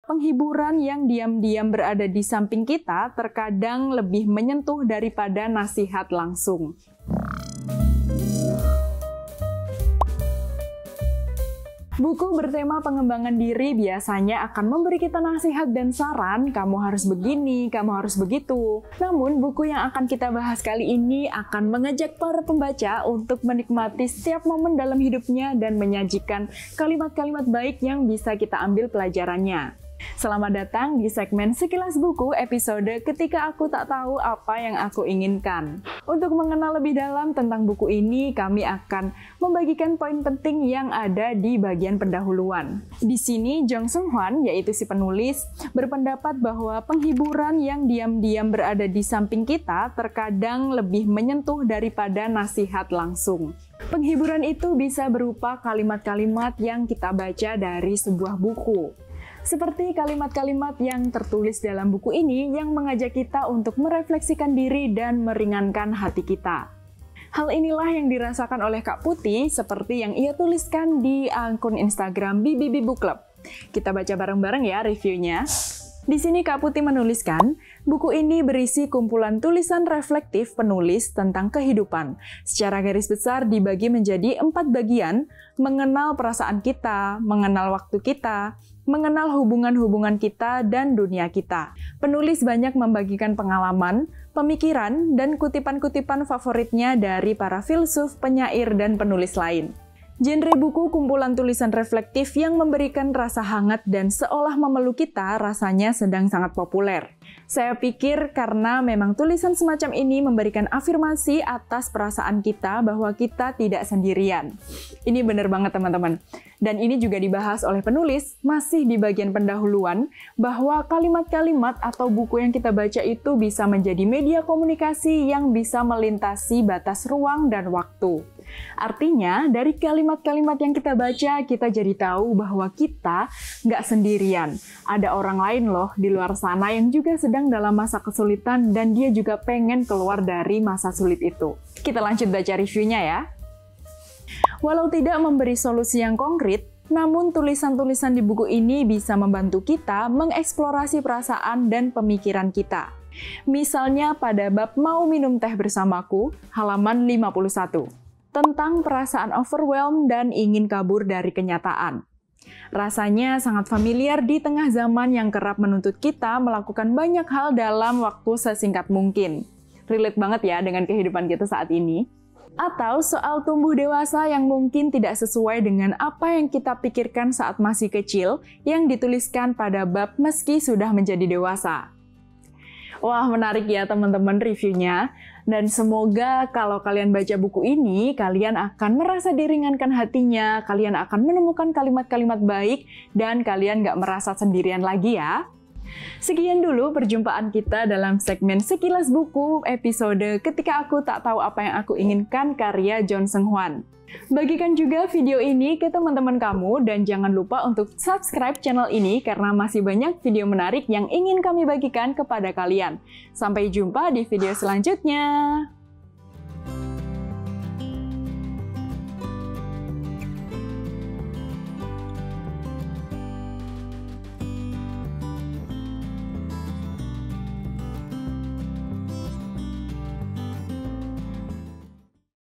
penghiburan yang diam-diam berada di samping kita terkadang lebih menyentuh daripada nasihat langsung. Buku bertema pengembangan diri biasanya akan memberi kita nasihat dan saran, kamu harus begini, kamu harus begitu. Namun, buku yang akan kita bahas kali ini akan mengajak para pembaca untuk menikmati setiap momen dalam hidupnya dan menyajikan kalimat-kalimat baik yang bisa kita ambil pelajarannya. Selamat datang di segmen Sekilas Buku episode Ketika Aku Tak Tahu Apa Yang Aku Inginkan. Untuk mengenal lebih dalam tentang buku ini, kami akan membagikan poin penting yang ada di bagian pendahuluan. Di sini, Jung Seung Hwan, yaitu si penulis, berpendapat bahwa penghiburan yang diam-diam berada di samping kita terkadang lebih menyentuh daripada nasihat langsung. Penghiburan itu bisa berupa kalimat-kalimat yang kita baca dari sebuah buku. Seperti kalimat-kalimat yang tertulis dalam buku ini yang mengajak kita untuk merefleksikan diri dan meringankan hati kita. Hal inilah yang dirasakan oleh Kak Putih seperti yang ia tuliskan di akun Instagram BBB Book Club. Kita baca bareng-bareng ya reviewnya. Di sini Kak Putih menuliskan, buku ini berisi kumpulan tulisan reflektif penulis tentang kehidupan. Secara garis besar dibagi menjadi 4 bagian, mengenal perasaan kita, mengenal waktu kita, mengenal hubungan-hubungan kita, dan dunia kita. Penulis banyak membagikan pengalaman, pemikiran, dan kutipan-kutipan favoritnya dari para filsuf, penyair, dan penulis lain. Genre buku kumpulan tulisan reflektif yang memberikan rasa hangat dan seolah memeluk kita rasanya sedang sangat populer. Saya pikir karena memang tulisan semacam ini memberikan afirmasi atas perasaan kita bahwa kita tidak sendirian. Ini benar banget teman-teman. Dan ini juga dibahas oleh penulis, masih di bagian pendahuluan, bahwa kalimat-kalimat atau buku yang kita baca itu bisa menjadi media komunikasi yang bisa melintasi batas ruang dan waktu. Artinya, dari kalimat-kalimat yang kita baca, kita jadi tahu bahwa kita nggak sendirian. Ada orang lain loh di luar sana yang juga sedang dalam masa kesulitan dan dia juga pengen keluar dari masa sulit itu. Kita lanjut baca reviewnya ya. Walau tidak memberi solusi yang konkret, namun tulisan-tulisan di buku ini bisa membantu kita mengeksplorasi perasaan dan pemikiran kita. Misalnya pada bab Mau Minum Teh Bersamaku, halaman 51. Tentang perasaan overwhelmed dan ingin kabur dari kenyataan. Rasanya sangat familiar di tengah zaman yang kerap menuntut kita melakukan banyak hal dalam waktu sesingkat mungkin. Relate banget ya dengan kehidupan kita saat ini. Atau soal tumbuh dewasa yang mungkin tidak sesuai dengan apa yang kita pikirkan saat masih kecil yang dituliskan pada bab Meski Sudah Menjadi Dewasa. Wah, menarik ya teman-teman reviewnya. Dan semoga kalau kalian baca buku ini, kalian akan merasa diringankan hatinya, kalian akan menemukan kalimat-kalimat baik, dan kalian nggak merasa sendirian lagi ya. Sekian dulu perjumpaan kita dalam segmen Sekilas Buku episode Ketika Aku Tak Tahu Apa Yang Aku Inginkan karya Jung Seung Hwan. Bagikan juga video ini ke teman-teman kamu dan jangan lupa untuk subscribe channel ini karena masih banyak video menarik yang ingin kami bagikan kepada kalian. Sampai jumpa di video selanjutnya.